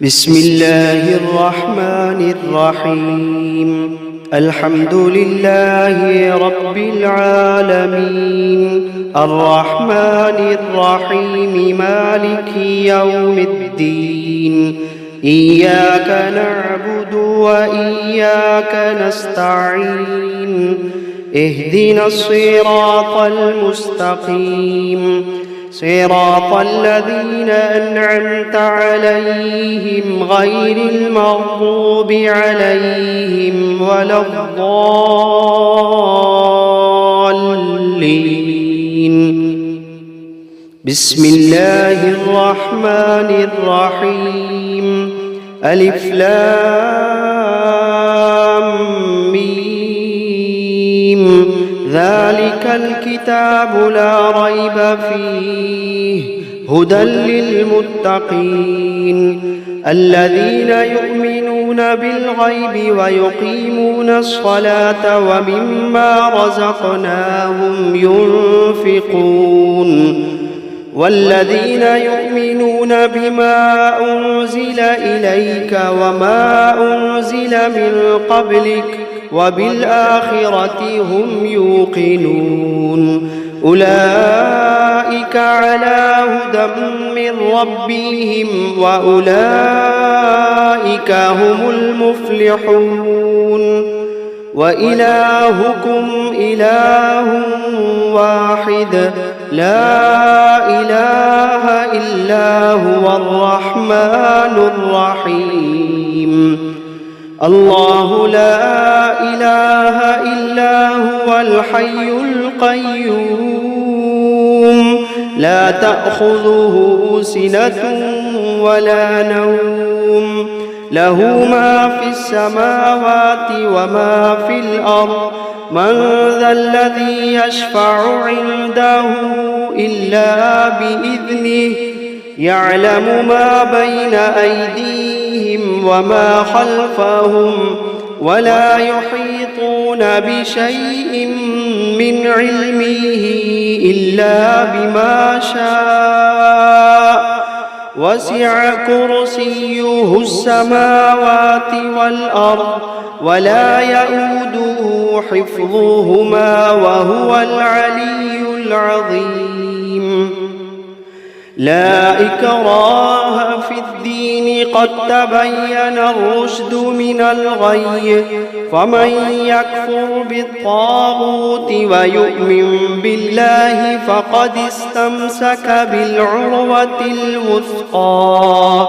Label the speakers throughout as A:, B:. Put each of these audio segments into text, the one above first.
A: بسم الله الرحمن الرحيم. الحمد لله رب العالمين، الرحمن الرحيم، مالك يوم الدين. إياك نعبد وإياك نستعين. اهدنا الصراط المستقيم، صراط الذين أنعمت عليهم غير المغضوب عليهم ولا الضالين. بسم الله الرحمن الرحيم. ألف لام ميم. ذلك الكتاب لا ريب فيه هدى للمتقين الذين يؤمنون بالغيب ويقيمون الصلاة ومما رزقناهم ينفقون والذين يؤمنون بما أنزل إليك وما أنزل من قبلك وبالآخرة هم يوقنون أولئك على هدى من ربهم وأولئك هم المفلحون. وإلهكم إله واحد لا إله إلا هو الرحمن الرحيم. الله لا إله إلا هو الحي القيوم لا تأخذه سنة ولا نوم له ما في السماوات وما في الأرض من ذا الذي يشفع عنده إلا بإذنه يعلم ما بين أيديهم وما خلفهم ولا يحيطون بشيء من علمه إلا بما شاء وسع كرسيه السماوات والأرض ولا يئوده حفظهما وهو العلي العظيم. لا إكراه في الدين قد تبين الرشد من الغي فمن يكفر بالطاغوت ويؤمن بالله فقد استمسك بالعروة الوثقى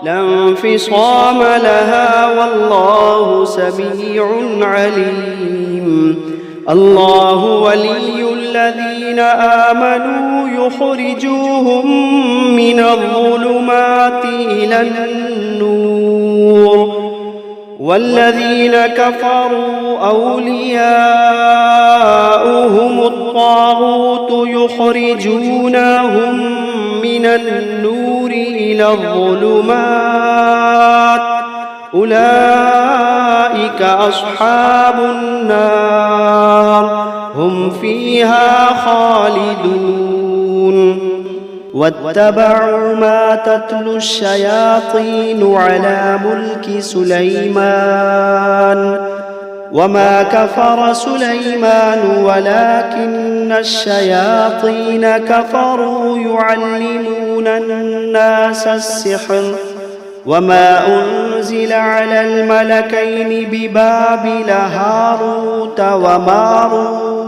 A: لا انفصام لها والله سميع عليم. الله ولي الذين آمنوا يخرجوهم من الظلمات إلى النور والذين كفروا أولياؤهم الطاغوت يخرجونهم من النور إلى الظلمات أولئك أصحاب النار هم فيها خالدون. واتبعوا ما تتلو الشياطين على ملك سليمان وما كفر سليمان ولكن الشياطين كفروا يعلمون الناس السحر وما أنزل على الملكين ببابل هاروت وماروت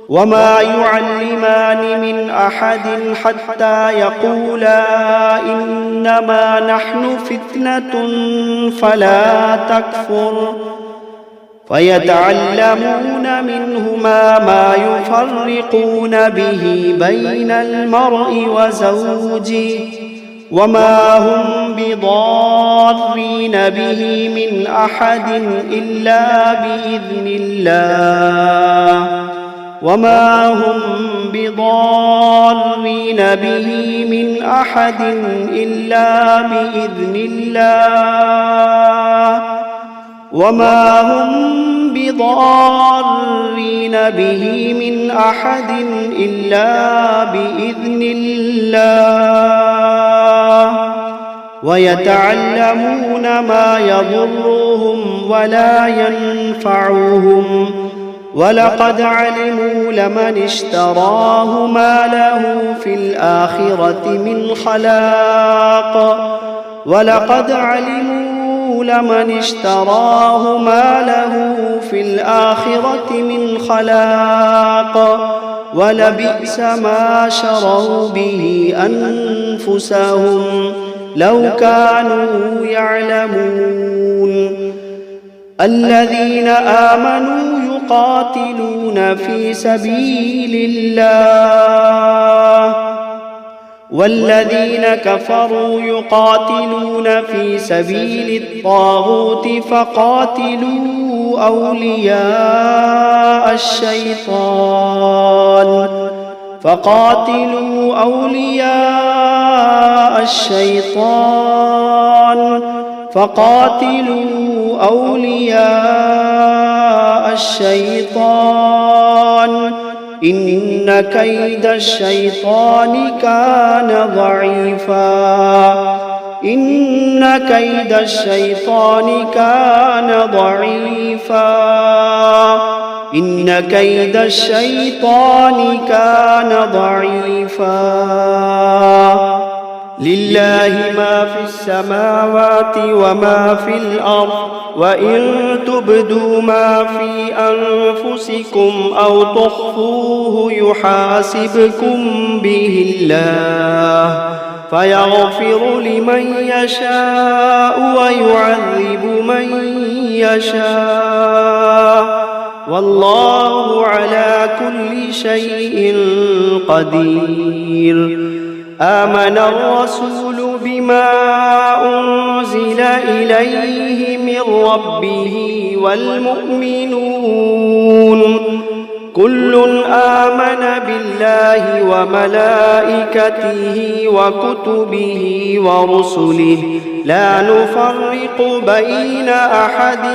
A: وما يعلمان من أحد حتى يقولا إنما نحن فتنة فلا تكفر فيتعلمون منهما ما يفرقون به بين المرء وزوجه وما هم بضارين به من أحد إلا بإذن الله وما هم بضارين به من أحد إلا بإذن الله وما هم بضارين به من أحد إلا بإذن الله ويتعلمون ما يضرهم ولا ينفعهم ولقد علموا لمن اشتراه ما له في الآخرة من خلاق ولقد علموا لمن اشتراه ما له في الآخرة من خلاق ولبئس ما شروا به أنفسهم لو كانوا يعلمون الذين آمنوا يقاتلون في سبيل الله والذين كفروا يقاتلون في سبيل الطاغوت فقاتلوا أولياء الشيطان إن كيد الشيطان كان ضعيفا لله ما في السماوات وما في الأرض وإن تبدوا ما في أنفسكم أو تخفوه يحاسبكم به الله فيغفر لمن يشاء ويعذب من يشاء والله على كل شيء قدير آمن الرسول بما أنزل إليه من ربه والمؤمنون كل آمن بالله وملائكته وكتبه ورسله لا نفرق بين أحد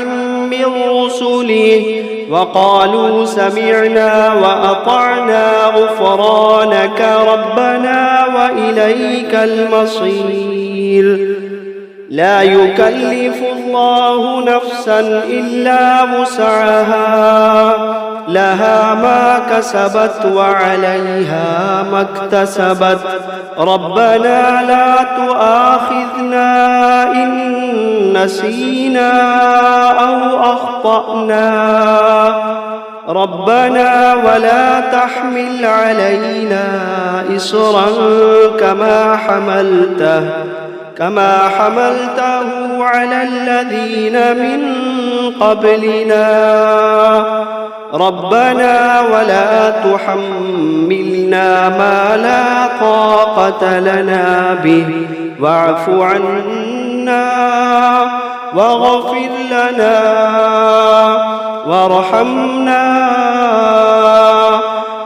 A: من رسله وقالوا سمعنا وأطعنا غفرانك ربنا وإليك المصير لا يكلف الله نفسا إلا وسعها لها ما كسبت وعليها ما اكتسبت ربنا لا تؤاخذنا إن نسينا أو أخطأنا ربنا ولا تحمل علينا إصرا كما حملته على الذين من قبلنا ربنا ولا تحملنا ما لا طاقة لنا به واعف عنا واغفر لنا وارحمنا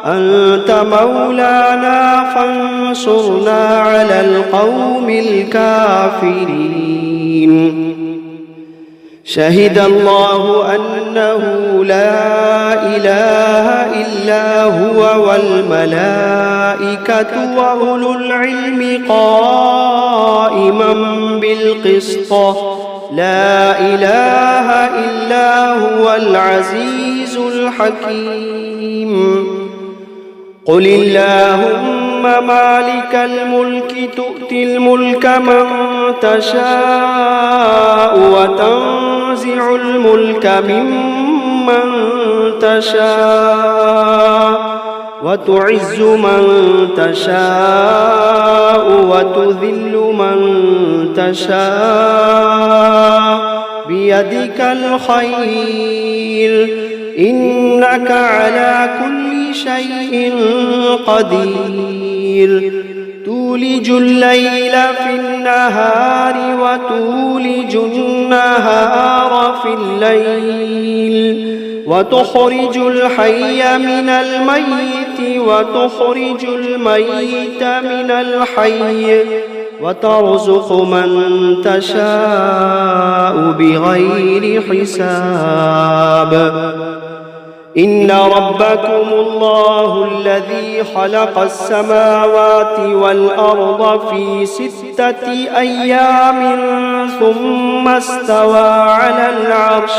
A: أنت مولانا فانصرنا على القوم الكافرين شهد الله أنه لا إله إلا هو والملائكة وأولو العلم قائما بالقسط لا إله إلا هو العزيز الحكيم قل اللهم مالك الملك تؤتي الملك من تشاء وتنزع الملك ممن تشاء وتعز من تشاء وتذل من تشاء بيدك الخير إنك على كل شيء قدير تولج الليل في النهار وتولج النهار في الليل وتخرج الحي من الميت وتخرج الميت من الحي وترزق من تشاء بغير حساب إن ربكم الله الذي خلق السماوات والأرض في 6 أيام ثم استوى على العرش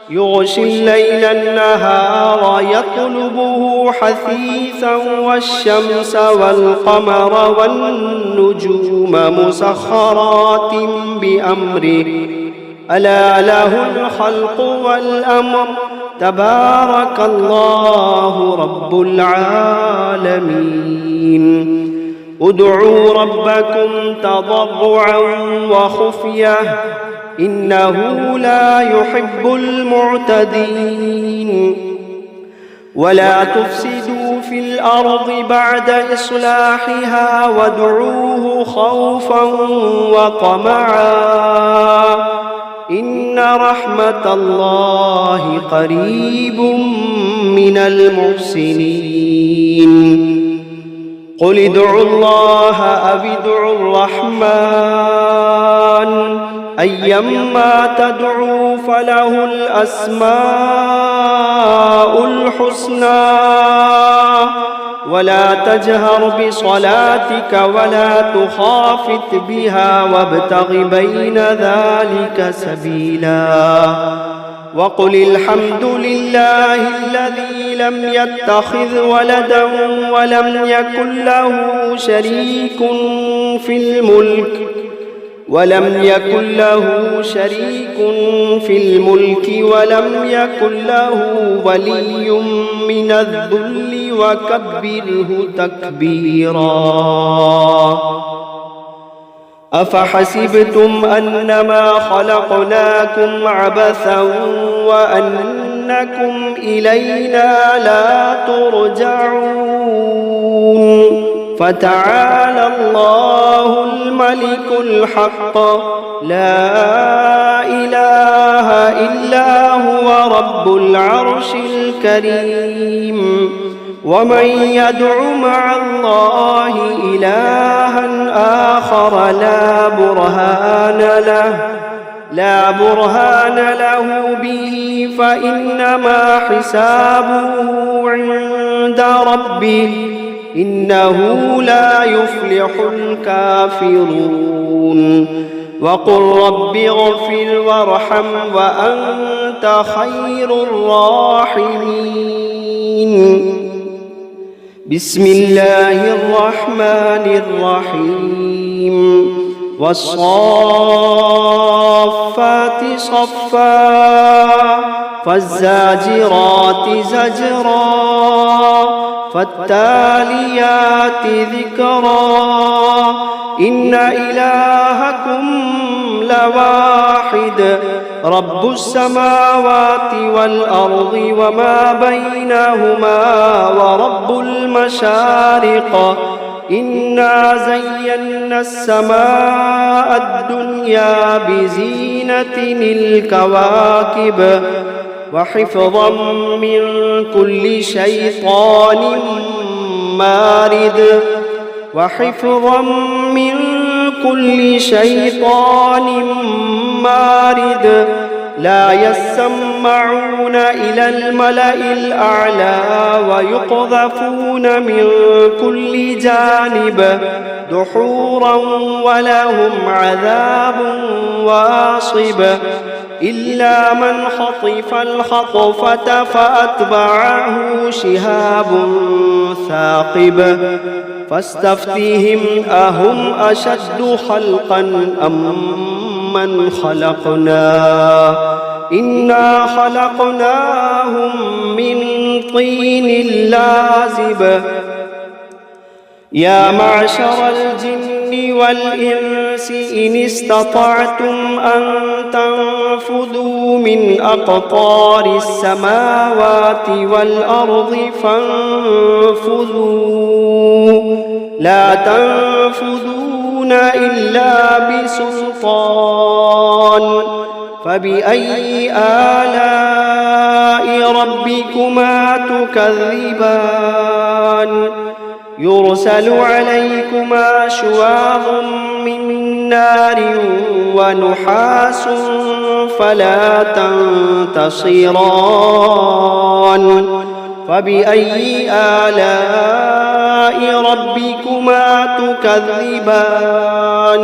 A: يغشي الليل النهار يطلبه حثيثا والشمس والقمر والنجوم مسخرات بأمره ألا له الخلق والأمر تبارك الله رب العالمين ادعوا ربكم تضرعا وخفية إنه لا يحب المعتدين ولا تفسدوا في الأرض بعد إصلاحها وادعوه خوفا وطمعا إن رحمة الله قريب من المحسنين قل ادعوا الله أو ادعوا الرحمن أيما تدعوا فله الأسماء الحسنى ولا تجهر بصلاتك ولا تخافت بها وابتغ بين ذلك سبيلا وقل الحمد لله الذي لم يتخذ ولدا ولم يكن له شريك في الملك ولم يكن له ولي من الذل وكبره تكبيرا أفحسبتم أنما خلقناكم عبثا وأنكم إلينا لا ترجعون فتعالى الله الملك الحق لا إله إلا هو رب العرش الكريم ومن يدع مع الله إلها آخر لا برهان له به فإنما حسابه عند ربه إنه لا يفلح الكافرون وقل رب اغفر وارحم وأنت خير الراحمين بسم الله الرحمن الرحيم والصافات صفا فالزاجرات زجرا فالتاليات ذكرا إن إلهكم لواحد رب السماوات والأرض وما بينهما ورب المشارق إنا زينا السماء الدنيا بزينة الكواكب وحفظا من كل شيطان مارد لا يسمعون إلى الملأ الأعلى ويقذفون من كل جانب دحورا ولهم عذاب واصب إلا من خطف الخطفة فأتبعه شهاب ثاقب فاستفتهم أهم أشد خلقا أم من خلقنا إنا خلقناهم من طين لازب يا معشر الجن والإنس إن استطعتم أن تنفذوا من أقطار السماوات والأرض فانفذوا لا تنفذون إلا بسلطان فبأي آلاء ربكما تكذبان يرسل عليكما شواظ من نار ونحاس فلا تنتصران فبأي آلاء ربكما تكذبان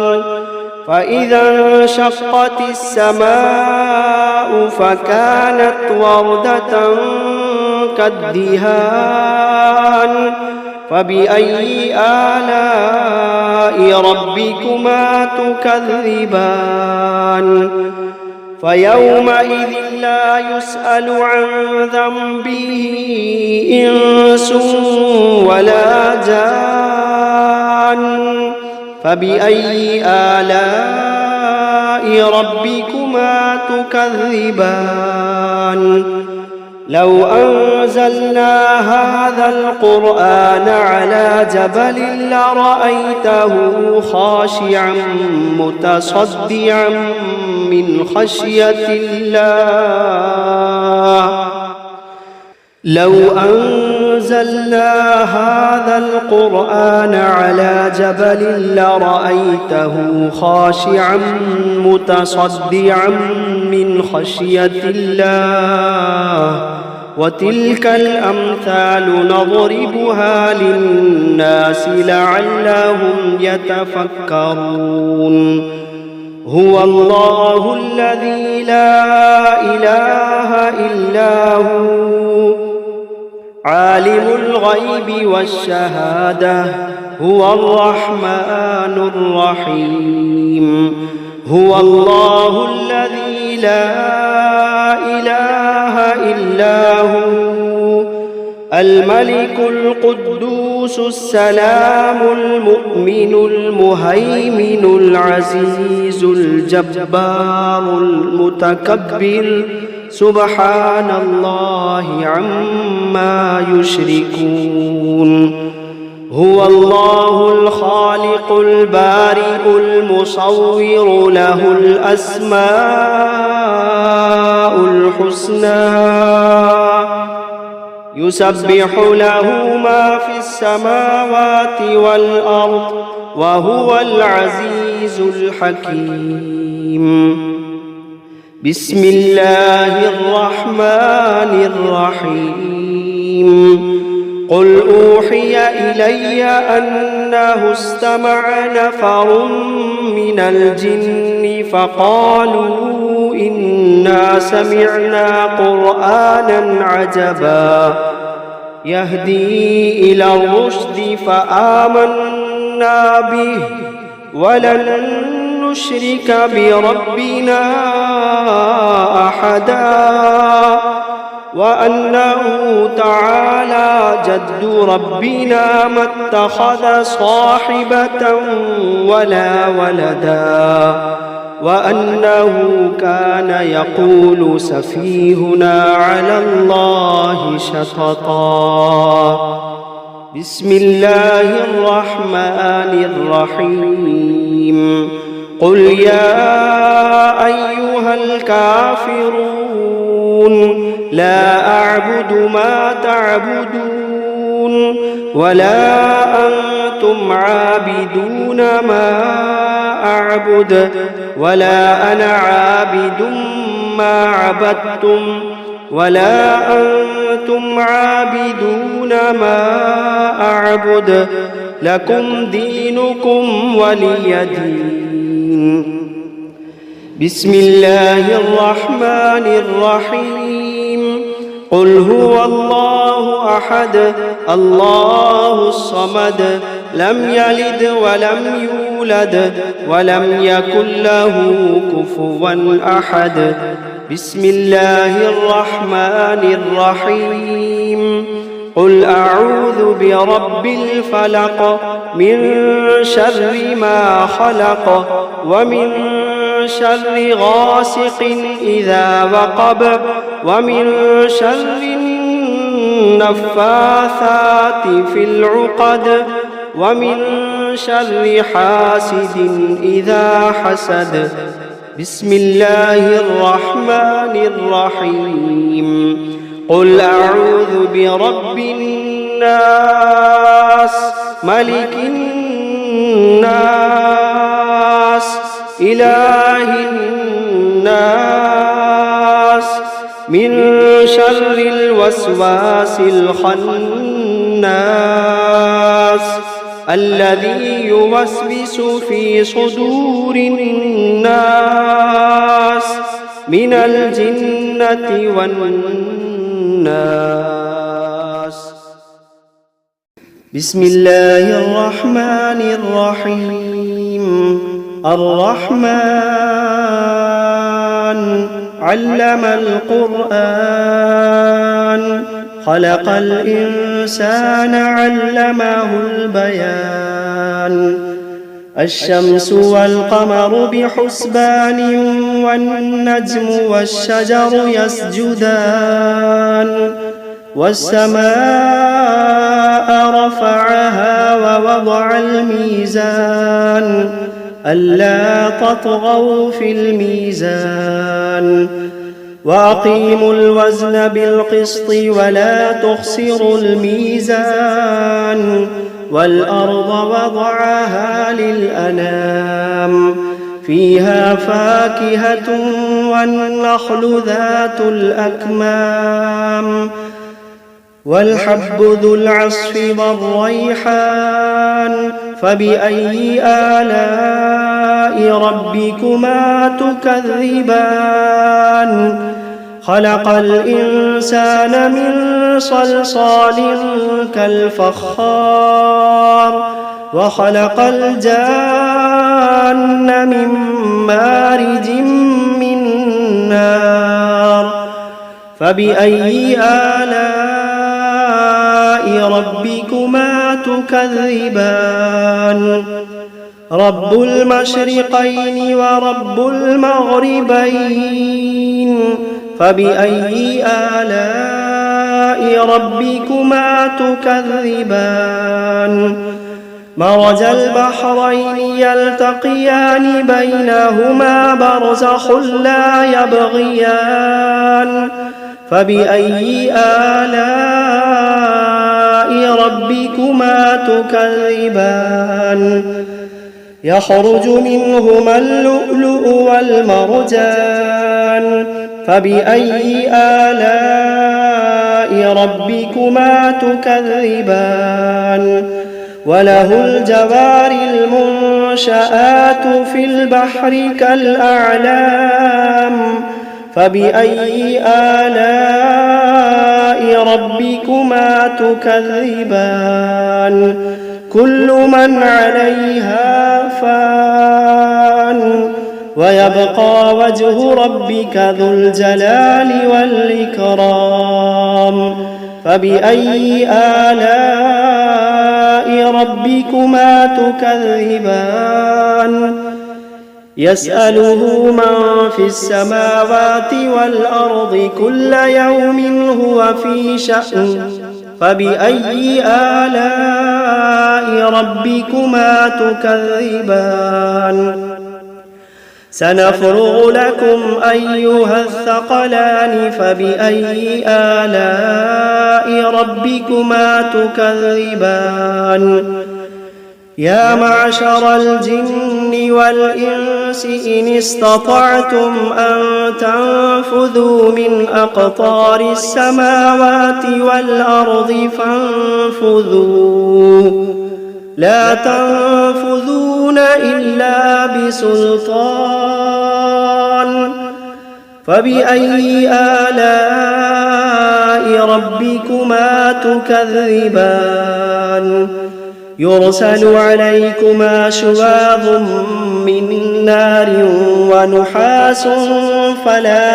A: فإذا انشقت السماء فكانت وردة كالدهان فبأي آلاء ربكما تكذبان فيومئذ لا يسأل عن ذنبه إنس ولا جان فبأي آلاء ربكما تكذبان لو أنزلنا هذا القرآن على جبل لرأيته خاشعا متصدعا من خشية الله لو أنزلنا هذا القرآن على جبل لرأيته خاشعا متصدعا من خشية الله وتلك الأمثال نضربها للناس لعلهم يتفكرون هو الله الذي لا إله إلا هو عالم الغيب والشهادة هو الرحمن الرحيم هو الله الذي لا إله إلا هو الملك القدوس السلام المؤمن المهيمن العزيز الجبار المتكبر سبحان الله عما يشركون هو الله الخالق البارئ المصور له الأسماء الحسنى يسبح له ما في السماوات والأرض وهو العزيز الحكيم بسم الله الرحمن الرحيم قل أوحي إلي أنه استمع نفر من الجن فقالوا إنا سمعنا قرآنا عجبا يهدي إلى الرشد فآمنا به ولن نشرك بربنا أحدا وأنه تعالى جد ربنا ما اتخذ صاحبة ولا ولدا وأنه كان يقول سفيهنا على الله شططا بسم الله الرحمن الرحيم قل يا أيها الكافرون لا أعبد ما تعبدون ولا أنتم عابدون ما أعبد ولا أنا عابد ما عبدتم ولا أنتم عابدون ما أعبد لكم دينكم ولي دين بسم الله الرحمن الرحيم قل هو الله أحد الله الصمد لم يلد ولم يولد ولم يكن له كفوا أحد بسم الله الرحمن الرحيم قل أعوذ برب الفلق من شر ما خلق ومن شر غاسق إذا وقب ومن شر النفاثات في العقد ومن شر حاسد إذا حسد بسم الله الرحمن الرحيم قل أعوذ برب الناس ملك الناس إله الناس من شر الوسواس الخناس الذي يوسوس في صدور الناس من الجنة والناس. بسم الله الرحمن الرحيم. الرحمن علم القرآن خلق الإنسان علمه البيان. الشمس والقمر بحسبان والنجم والشجر يسجدان. والسماء رفعها ووضع الميزان ألا تطغوا في الميزان وأقيموا الوزن بالقسط ولا تخسروا الميزان. والأرض وضعها للأنام فيها فاكهة والنخل ذات الأكمام والحب ذو العصف والريحان. فبأي آلاء ربكما تكذبان؟ خلق الإنسان من صلصال كالفخار وخلق الجان من مارج من نار. فبأي آلاء ربكما تكذبان؟ رب المشرقين ورب المغربين. فبأي آلاء ربكما تكذبان؟ مرج البحرين يلتقيان بينهما برزخ لا يبغيان. فبأي آلاء ربكما تكذبان؟ يخرج منهما اللؤلؤ والمرجان. فبأي آلاء ربكما تكذبان؟ وله الجوار المنشآت في البحر كالأعلام. فبأي آلاء ربكما تكذبان؟ كل من عليها فان ويبقى وجه ربك ذو الجلال والإكرام. فبأي آلاء ربكما تكذبان؟ يسأله من في السماوات والأرض كل يوم هو في شأن. فبأي آلاء ربكما تكذبان؟ سنفرغ لكم أيها الثقلان. فبأي آلاء ربكما تكذبان؟ يا معشر الجن والإنس إن استطعتم أن تنفذوا من أقطار السماوات والأرض فانفذوا لا تنفذون إلا بسلطان. فبأي آلاء ربكما تكذبان؟ يرسل عليكما شواظ من نار ونحاس فلا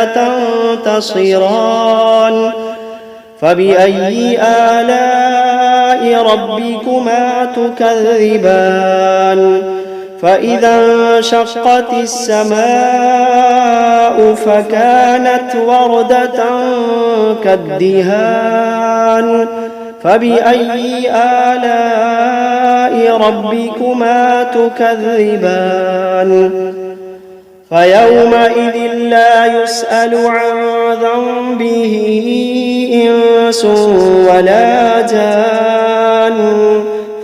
A: تنتصران. فبأي آلاء ربكما تكذبان؟ فإذا انشقت السماء فكانت وردة كالدهان. فبأي آلاء ربكما تكذبان؟ فيومئذ لا يسأل عن ذنبه إنس ولا جان.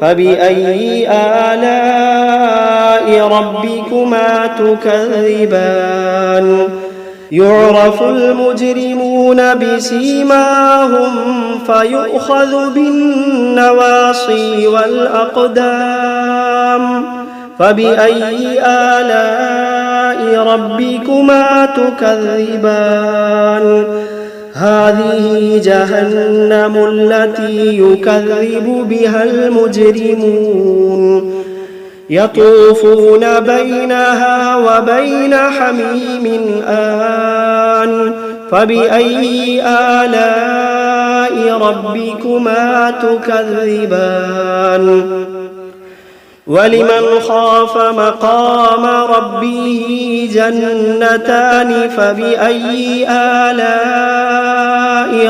A: فبأي آلاء ربكما تكذبان يعرف المجرمون بسيماهم فيؤخذ بالنواصي والأقدام فبأي آلاء ربكما تكذبان هذه جهنم التي يكذب بها المجرمون يطوفون بينها وبين حميم آن فبأي آلاء ربكما تكذبان ولمن خاف مقام ربه جنتان فبأي آلاء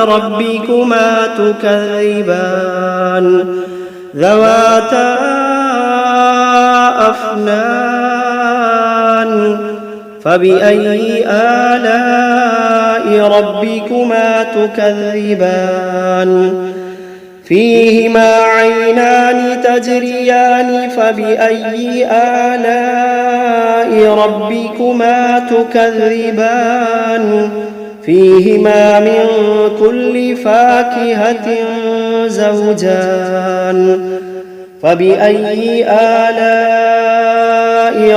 A: ربكما تكذبان ذواتا أفنان فبأي آلاء ربكما تكذبان فيهما عينان تجريان فبأي آلاء ربكما تكذبان فيهما من كل فاكهة زوجان فبأي آلاء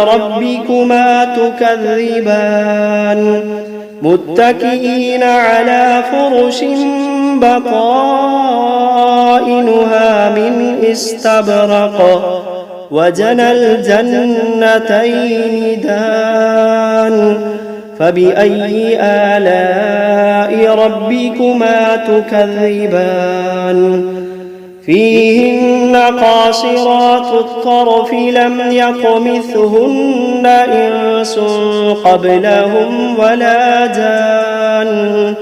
A: ربكما تكذبان متكئين على فرش بطائنها من استبرق وجنى الجنتين دان فبأي آلاء ربكما تكذبان فيهن قاصرات الطرف لم يطمثهن إنس قبلهم ولا جان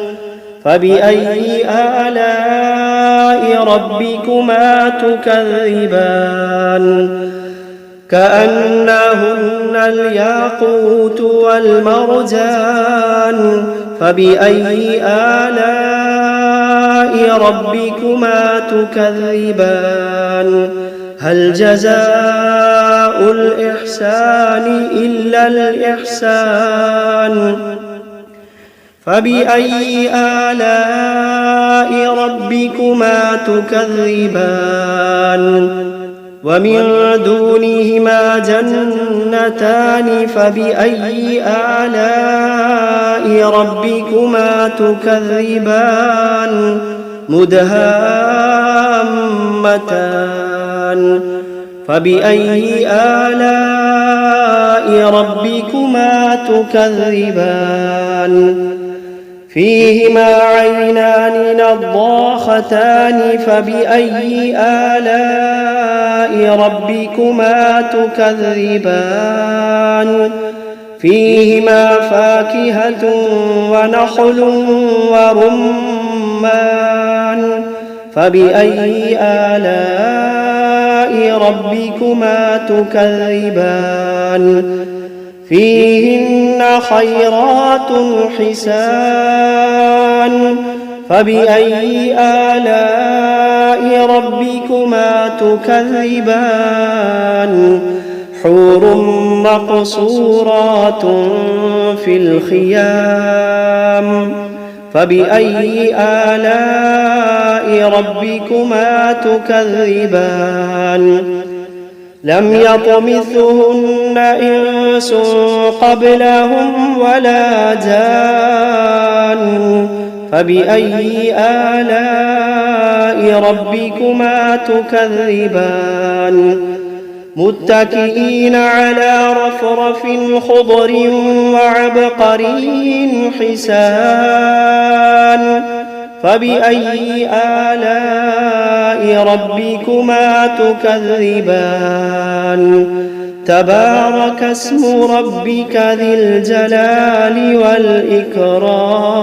A: فبأي آلاء ربكما تكذبان كأنهن الياقوت والمرجان فبأي آلاء ربكما تكذبان هل جزاء الإحسان إلا الإحسان فبأي آلاء ربكما تكذبان ومن دونهما جنتان فبأي آلاء ربكما تكذبان مدهامتان فبأي آلاء ربكما تكذبان فيهما عينان نضاختان فبأي آلاء ربكما تكذبان فيهما فاكهة ونخل ورمان فبأي آلاء ربكما تكذبان فيهن خيرات حسان فبأي آلاء ربكما تكذبان حور مقصورات في الخيام فبأي آلاء ربكما تكذبان لم يطمثهن إنس قبلهم ولا جان فبأي آلاء ربكما تكذبان متكئين على رفرف خضر وعبقري حسان فبأي آلاء ربكما تكذبان تبارك اسم ربك ذي الجلال والإكرام